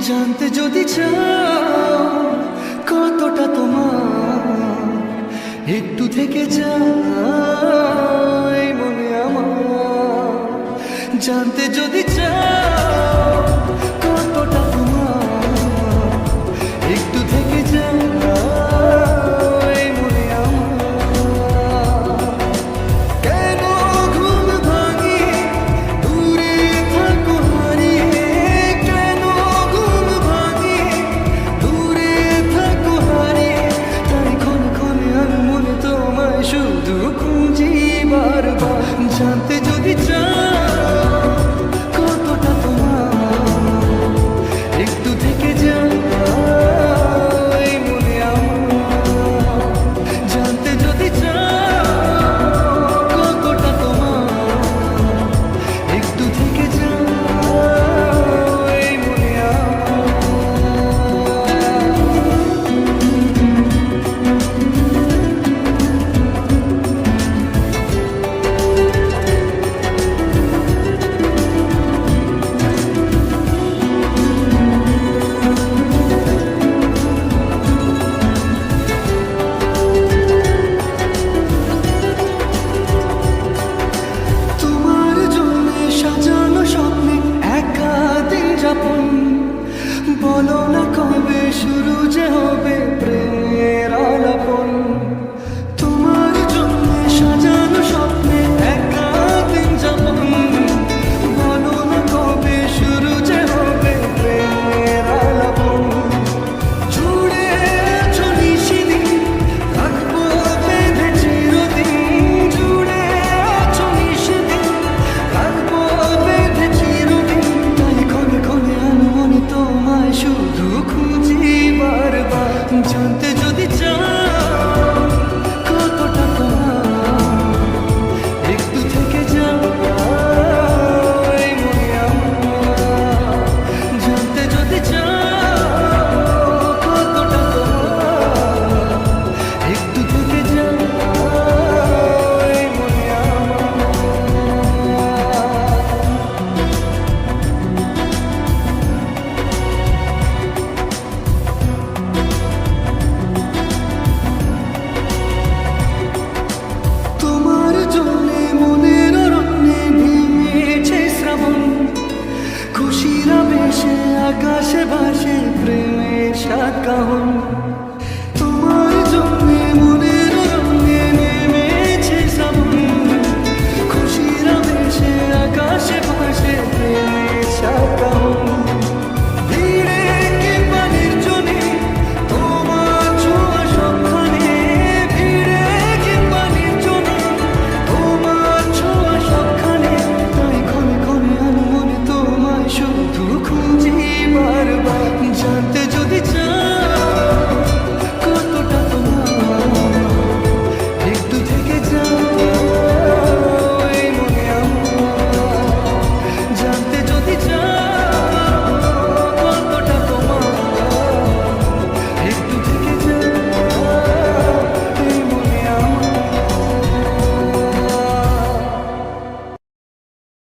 জানতে যদি চাও কতটা তোমার, একটু থেকে যাই মনে আমার। জানতে যদি চাও কতটা তোমার, একটু থেকে যাই মনে আমার। কেন ঘুম ভাঙিয়ে দূরে থাকো হারিয়ে, কেন ঘুম ভাঙিয়ে দূরে থাকো হারিয়ে, তাই ক্ষণে ক্ষণে আমি মনে তোমায় শুধু খুঁজি বারবার। জানতে যদি